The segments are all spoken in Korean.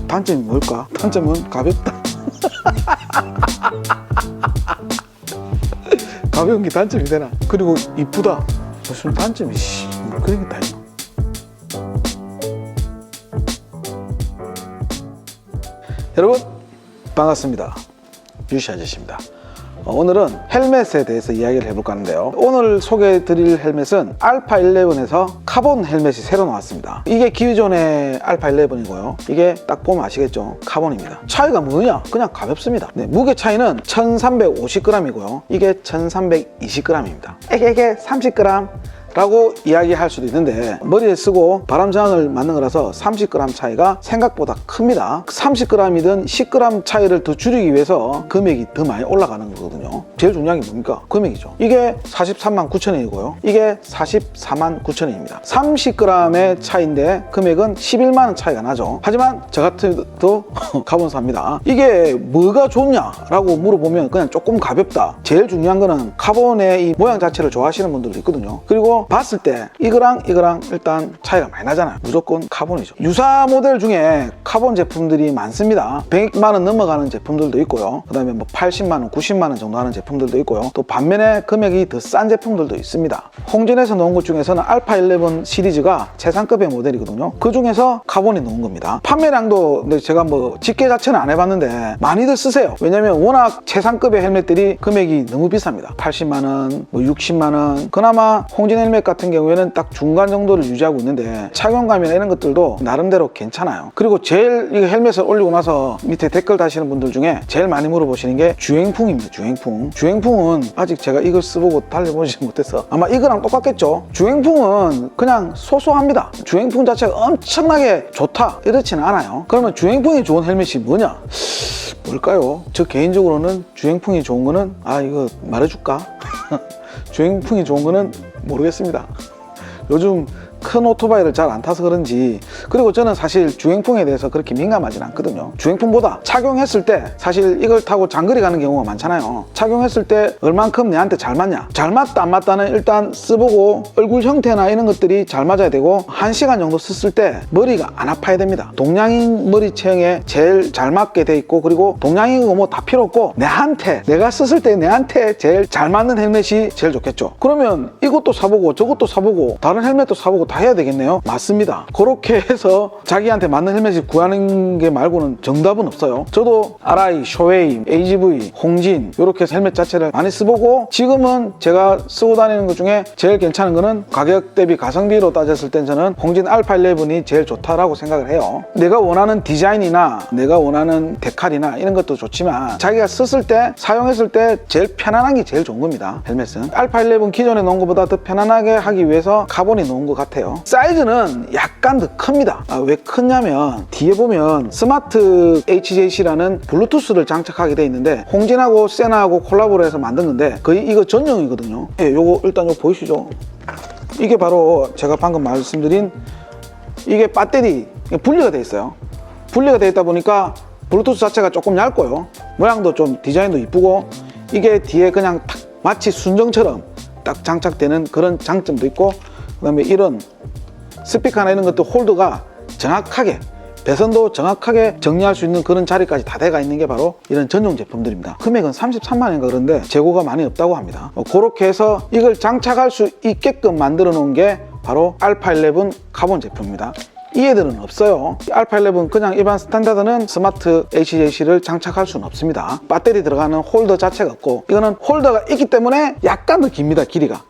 단점이 뭘까? 단점은 가볍다. 가벼운 게 단점이 되나? 그리고 이쁘다. 무슨 단점이 뭘 그런 게 다 있나? 여러분 반갑습니다. 유시 아저씨입니다. 오늘은 헬멧에 대해서 이야기를 해볼까 하는데요. 오늘 소개해드릴 헬멧은 알파 11에서 카본 헬멧이 새로 나왔습니다. 이게 기존의 알파 11이고요. 이게 딱 보면 아시겠죠? 카본입니다. 차이가 뭐냐? 그냥 가볍습니다. 네, 무게 차이는 1350g이고요. 이게 1320g입니다. 에게게 30g 라고 이야기할 수도 있는데 머리에 쓰고 바람 저항을 맞는 거라서 30g 차이가 생각보다 큽니다. 30g이든 10g 차이를 더 줄이기 위해서 금액이 더 많이 올라가는 거거든요. 제일 중요한 게 뭡니까? 금액이죠. 이게 43만 9천원이고요. 이게 44만 9천원입니다. 30g의 차이인데 금액은 11만 원 차이가 나죠. 하지만 저 같아도 카본사입니다. 이게 뭐가 좋냐라고 물어보면 그냥 조금 가볍다. 제일 중요한 거는 카본의 이 모양 자체를 좋아하시는 분들도 있거든요. 그리고 봤을 때 이거랑 일단 차이가 많이 나잖아요. 무조건 카본이죠. 유사 모델 중에 카본 제품들이 많습니다. 100만 원 넘어가는 제품들도 있고요. 그 다음에 뭐 80만 원, 90만 원 정도 하는 제품들도 있고요. 또 반면에 금액이 더 싼 제품들도 있습니다. 홍진에서 놓은 것 중에서는 알파 11 시리즈가 최상급의 모델이거든요. 그 중에서 카본이 놓은 겁니다. 판매량도 제가 뭐 집계 자체는 안 해봤는데 많이들 쓰세요. 왜냐면 워낙 최상급의 헬멧들이 금액이 너무 비쌉니다. 80만 원, 뭐 60만 원. 그나마 홍진 헬멧 같은 경우에는 딱 중간 정도를 유지하고 있는데 착용감이나 이런 것들도 나름대로 괜찮아요. 그리고 제일 이 헬멧을 올리고 나서 밑에 댓글 다시는 분들 중에 제일 많이 물어보시는 게 주행풍입니다. 주행풍은 아직 제가 이걸 써보고 달려보지 못해서 아마 이거랑 똑같겠죠. 주행풍은 그냥 소소합니다. 주행풍 자체가 엄청나게 좋다 이렇지는 않아요. 그러면 주행풍이 좋은 헬멧이 뭐냐? 뭘까요? 저 개인적으로는 주행풍이 좋은 거는 이거 말해줄까? 주행풍이 좋은 거는 모르겠습니다. 요즘 큰 오토바이를 잘 안 타서 그런지. 그리고 저는 사실 주행풍에 대해서 그렇게 민감하진 않거든요. 주행풍보다 착용했을 때 사실 이걸 타고 장거리 가는 경우가 많잖아요. 착용했을 때 얼만큼 내한테 잘 맞냐, 잘 맞다 안 맞다는 일단 써보고 얼굴 형태나 이런 것들이 잘 맞아야 되고 1시간 정도 썼을 때 머리가 안 아파야 됩니다. 동양인 머리 체형에 제일 잘 맞게 돼 있고, 그리고 동양인이고 뭐 다 필요 없고 내가 썼을 때 내한테 제일 잘 맞는 헬멧이 제일 좋겠죠. 그러면 이것도 사보고 저것도 사보고 다른 헬멧도 사보고 다 해야 되겠네요. 맞습니다. 그렇게 해서 자기한테 맞는 헬멧을 구하는 게 말고는 정답은 없어요. 저도 RI, 쇼웨이, AGV, 홍진 이렇게 해서 헬멧 자체를 많이 써보고 지금은 제가 쓰고 다니는 것 중에 제일 괜찮은 거는 가격 대비 가성비로 따졌을 땐 저는 홍진 알파 11이 제일 좋다라고 생각을 해요. 내가 원하는 디자인이나 내가 원하는 데칼이나 이런 것도 좋지만 자기가 썼을 때 사용했을 때 제일 편안한 게 제일 좋은 겁니다. 헬멧은 알파 11 기존에 놓은 것보다 더 편안하게 하기 위해서 카본이 놓은 것 같아요. 사이즈는 약간 더 큽니다. 왜 크냐면 뒤에 보면 스마트 HJC라는 블루투스를 장착하게 돼 있는데 홍진하고 세나하고 콜라보를 해서 만든 건데 거의 이거 전용이거든요. 요거 일단 요거 보이시죠? 이게 바로 제가 방금 말씀드린 이게 배터리 분리가 돼 있어요. 분리가 돼 있다 보니까 블루투스 자체가 조금 얇고요. 모양도 좀 디자인도 이쁘고 이게 뒤에 그냥 탁 마치 순정처럼 딱 장착되는 그런 장점도 있고, 그 다음에 이런 스피커나 이런 것도 홀더가 정확하게 배선도 정확하게 정리할 수 있는 그런 자리까지 다 돼가 있는 게 바로 이런 전용 제품들입니다. 금액은 33만 원인가 그런데 재고가 많이 없다고 합니다. 그렇게 해서 이걸 장착할 수 있게끔 만들어 놓은 게 바로 알파 11 카본 제품입니다. 이 애들은 없어요. 알파 11 그냥 일반 스탠다드는 스마트 HJC를 장착할 수는 없습니다. 배터리 들어가는 홀더 자체가 없고, 이거는 홀더가 있기 때문에 약간 더 깁니다. 길이가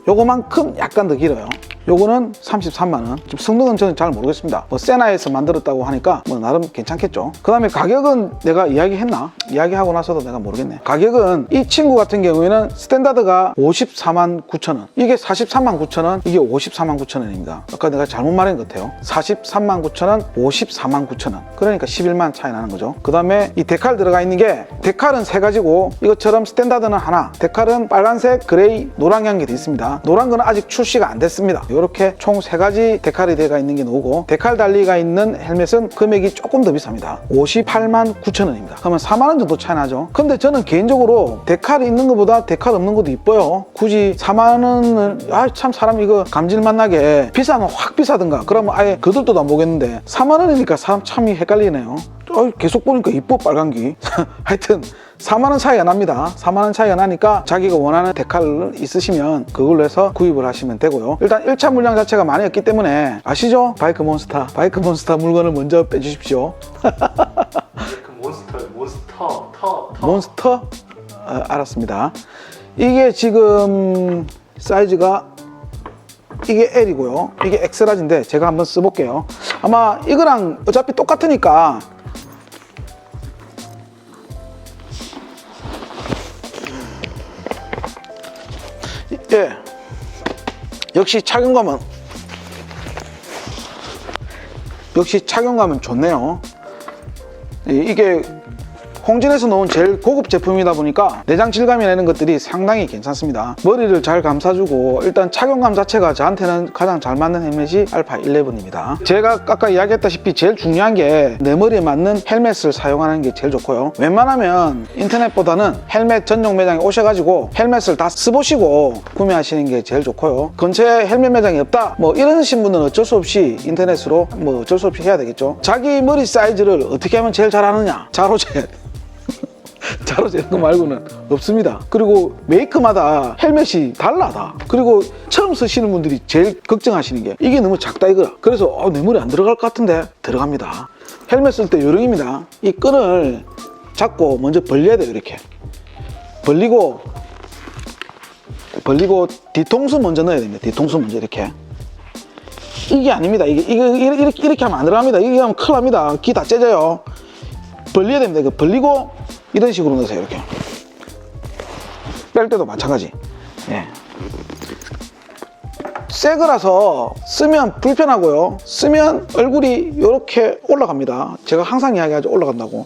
요거만큼 약간 더 길어요. 요거는 33만 원. 지금 성능은 저는 잘 모르겠습니다. 뭐 세나에서 만들었다고 하니까 뭐 나름 괜찮겠죠. 그 다음에 가격은 내가 이야기했나? 이야기하고 나서도 내가 모르겠네. 가격은 이 친구 같은 경우에는 스탠다드가 54만 9천 원, 이게 43만 9천 원, 이게 54만 9천 원입니다. 아까 내가 잘못 말한 것 같아요. 43만 9천 원, 54만 9천 원. 그러니까 11만 차이 나는 거죠. 그 다음에 이 데칼 들어가 있는 게, 데칼은 세 가지고 이것처럼 스탠다드는 하나, 데칼은 빨간색, 그레이, 노란 게 돼 있습니다. 노란 거는 아직 출시가 안 됐습니다. 이렇게 총 3가지 데칼이 되어 있는 게 나오고, 데칼 달리가 있는 헬멧은 금액이 조금 더 비쌉니다. 589,000원입니다. 그러면 4만원 정도 차이 나죠. 근데 저는 개인적으로 데칼이 있는 것보다 데칼 없는 것도 이뻐요. 굳이 4만원을 참 사람 이거 감질맛 나게 비싸면 확 비싸든가 그러면 아예 거들떠도 안 보겠는데 4만원이니까 참이 헷갈리네요. 계속 보니까 이뻐 빨간기. 하여튼 4만원 차이가 납니다. 4만원 차이가 나니까 자기가 원하는 데칼 있으시면 그걸로 해서 구입을 하시면 되고요. 일단 1차 물량 자체가 많이 없기 때문에 아시죠? 바이크 몬스터 물건을 먼저 빼주십시오. 몬스터? 알았습니다. 이게 지금 사이즈가 이게 L이고요. 이게 엑스라지인데 제가 한번 써볼게요. 아마 이거랑 어차피 똑같으니까 예, 역시 착용감은 좋네요. 이게 홍진에서 나온 제일 고급 제품이다 보니까 내장 질감이나 이런 것들이 상당히 괜찮습니다. 머리를 잘 감싸주고 일단 착용감 자체가 저한테는 가장 잘 맞는 헬멧이 알파 11입니다. 제가 아까 이야기했다시피 제일 중요한 게 내 머리에 맞는 헬멧을 사용하는 게 제일 좋고요. 웬만하면 인터넷보다는 헬멧 전용 매장에 오셔가지고 헬멧을 다 써보시고 구매하시는 게 제일 좋고요. 근처에 헬멧 매장이 없다 뭐 이러신 분은 어쩔 수 없이 인터넷으로 뭐 어쩔 수 없이 해야 되겠죠. 자기 머리 사이즈를 어떻게 하면 제일 잘하느냐? 자로 재야 돼. 자로 재는 거 말고는 없습니다. 그리고 메이크마다 헬멧이 달라다. 그리고 처음 쓰시는 분들이 제일 걱정하시는 게 이게 너무 작다 이거라. 그래서 내 머리 안 들어갈 것 같은데 들어갑니다. 헬멧 쓸 때 요령입니다. 이 끈을 잡고 먼저 벌려야 돼요. 이렇게 벌리고 뒤통수 먼저 넣어야 됩니다. 뒤통수 먼저 이렇게. 이게 아닙니다. 이렇게 하면 안 들어갑니다. 이렇게 하면 큰일 납니다. 귀 다 째져요. 벌려야 됩니다. 이거 벌리고 이런 식으로 넣으세요. 이렇게 뺄 때도 마찬가지. 예. 새 거라서 쓰면 불편하고요. 쓰면 얼굴이 이렇게 올라갑니다. 제가 항상 이야기하죠. 올라간다고.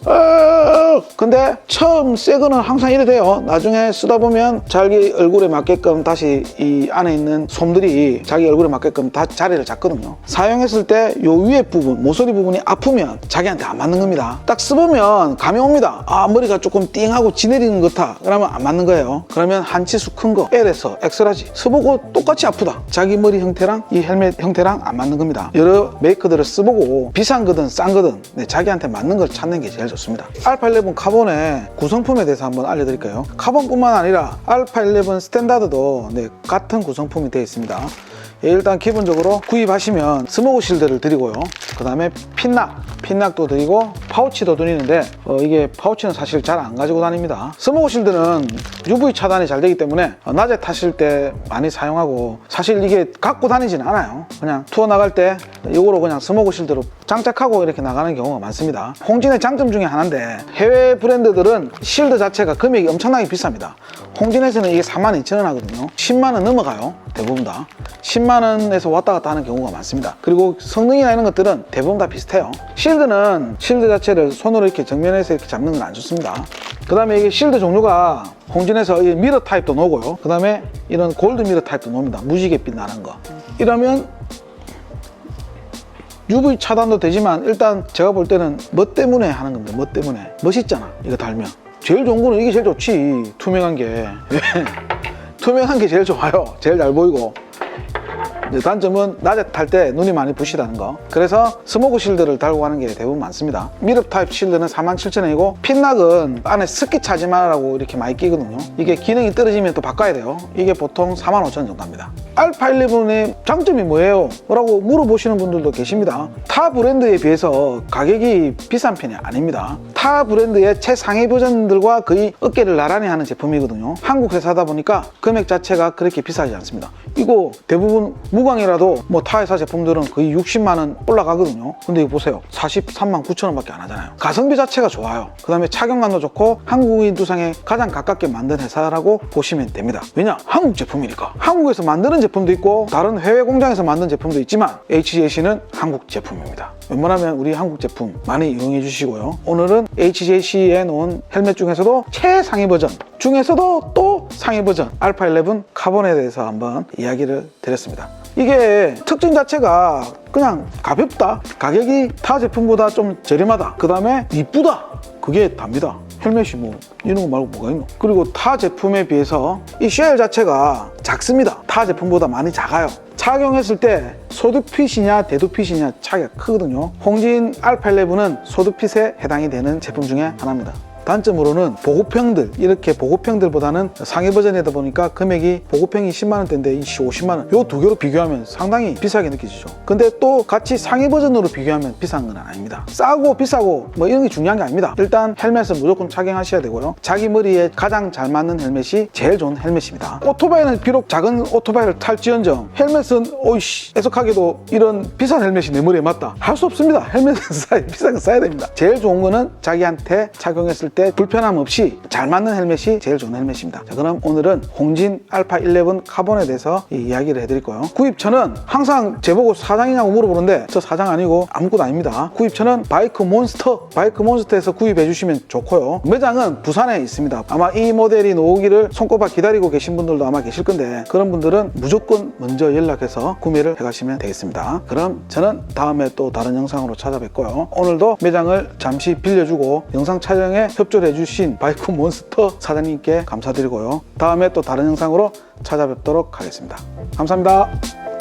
근데 처음 새 거는 항상 이래 돼요. 나중에 쓰다 보면 자기 얼굴에 맞게끔 다시 이 안에 있는 솜들이 자기 얼굴에 맞게끔 다 자리를 잡거든요. 사용했을 때 요 위에 부분, 모서리 부분이 아프면 자기한테 안 맞는 겁니다. 딱 써보면 감이 옵니다. 머리가 조금 띵하고 지내리는 것 같아. 그러면 안 맞는 거예요. 그러면 한 치수 큰 거 L에서 엑스라지 써보고 똑같이 아프다. 자기 머리 형태랑 이 헬멧 형태랑 안 맞는 겁니다. 여러 메이커들을 써보고 비싼 거든 싼 거든 자기한테 맞는 걸 찾는 게 제일 좋습니다. 알파 11 카본의 구성품에 대해서 한번 알려드릴까요? 카본뿐만 아니라 알파 11 스탠다드도 같은 구성품이 되어 있습니다. 일단 기본적으로 구입하시면 스모그 실드를 드리고요. 그 다음에 핀낙도 드리고 파우치도 드리는데 이게 파우치는 사실 잘 안 가지고 다닙니다. 스모그 실드는 UV 차단이 잘 되기 때문에 낮에 타실 때 많이 사용하고 사실 이게 갖고 다니지는 않아요. 그냥 투어 나갈 때 이거로 그냥 스모그 실드로 장착하고 이렇게 나가는 경우가 많습니다. 홍진의 장점 중에 하나인데 해외 브랜드들은 실드 자체가 금액이 엄청나게 비쌉니다. 홍진에서는 이게 42,000원 하거든요. 10만원 넘어가요. 대부분 다 10만원에서 왔다 갔다 하는 경우가 많습니다. 그리고 성능이나 이런 것들은 대부분 다 비슷해요. 실드는 실드 자체를 손으로 이렇게 정면에서 이렇게 잡는 건 안 좋습니다. 그 다음에 이게 실드 종류가 홍진에서 미러 타입도 나오고요. 그 다음에 이런 골드 미러 타입도 나옵니다. 무지갯빛 나는 거. 이러면 UV 차단도 되지만 일단 제가 볼 때는 뭐 때문에 하는 겁니다. 뭐 때문에 멋있잖아 이거 달면. 제일 좋은 거는 이게 제일 좋지. 투명한 게 투명한 게 제일 좋아요. 제일 잘 보이고. 단점은 낮에 탈 때 눈이 많이 부시다는 거. 그래서 스모그 실드를 달고 가는 게 대부분 많습니다. 미러 타입 실드는 47,000원이고 핀낙은 안에 습기 차지 말라고 이렇게 많이 끼거든요. 이게 기능이 떨어지면 또 바꿔야 돼요. 이게 보통 45,000원 정도 합니다. 알파 11의 장점이 뭐예요? 라고 물어보시는 분들도 계십니다. 타 브랜드에 비해서 가격이 비싼 편이 아닙니다. 타 브랜드의 최상위 버전들과 거의 어깨를 나란히 하는 제품이거든요. 한국 회사다 보니까 금액 자체가 그렇게 비싸지 않습니다. 이거 대부분 무광이라도 뭐 타 회사 제품들은 거의 60만원 올라가거든요. 근데 이거 보세요. 439,000원 밖에 안 하잖아요. 가성비 자체가 좋아요. 그 다음에 착용감도 좋고 한국인 두상에 가장 가깝게 만든 회사라고 보시면 됩니다. 왜냐? 한국 제품이니까. 한국에서 만드는 제품도 있고 다른 해외 공장에서 만든 제품도 있지만 HJC는 한국 제품입니다. 웬만하면 우리 한국 제품 많이 이용해 주시고요. 오늘은 HJC에 놓은 헬멧 중에서도 최상위 버전 중에서도 또 상위 버전 알파 11 카본에 대해서 한번 이야기를 드렸습니다. 이게 특징 자체가 그냥 가볍다, 가격이 타 제품보다 좀 저렴하다, 그 다음에 이쁘다, 그게 답니다. 헬멧이 뭐 이런 거 말고 뭐가 있노? 그리고 타 제품에 비해서 이 쉘 자체가 작습니다. 타 제품보다 많이 작아요. 착용했을 때 소드핏이냐 데드핏이냐 차이가 크거든요. 홍진 알파 11은 소드핏에 해당이 되는 제품 중에 하나입니다. 단점으로는 보급형들, 이렇게 보급형들보다는 상위 버전이다 보니까 금액이 보급형이 10만원대인데 이 50만원, 요 두 개로 비교하면 상당히 비싸게 느껴지죠. 근데 또 같이 상위 버전으로 비교하면 비싼 건 아닙니다. 싸고 비싸고 뭐 이런 게 중요한 게 아닙니다. 일단 헬멧은 무조건 착용하셔야 되고요. 자기 머리에 가장 잘 맞는 헬멧이 제일 좋은 헬멧입니다. 오토바이는 비록 작은 오토바이를 탈지언정 헬멧은 오이씨, 애석하게도 이런 비싼 헬멧이 내 머리에 맞다 할 수 없습니다. 헬멧은 비싼 거 써야 됩니다. 제일 좋은 거는 자기한테 착용했을 때 불편함 없이 잘 맞는 헬멧이 제일 좋은 헬멧입니다. 자, 그럼 오늘은 홍진 알파 11 카본에 대해서 이야기를 해드릴 거예요. 구입처는 항상 제보고 사장이냐고 물어보는데 저 사장 아니고 아무것도 아닙니다. 구입처는 바이크몬스터에서 구입해 주시면 좋고요. 매장은 부산에 있습니다. 아마 이 모델이 나오기를 손꼽아 기다리고 계신 분들도 아마 계실 건데 그런 분들은 무조건 먼저 연락해서 구매를 해가시면 되겠습니다. 그럼 저는 다음에 또 다른 영상으로 찾아뵙고요. 오늘도 매장을 잠시 빌려주고 영상 촬영에 협조를 해주신 바이크몬스터 사장님께 감사드리고요. 다음에 또 다른 영상으로 찾아뵙도록 하겠습니다. 감사합니다.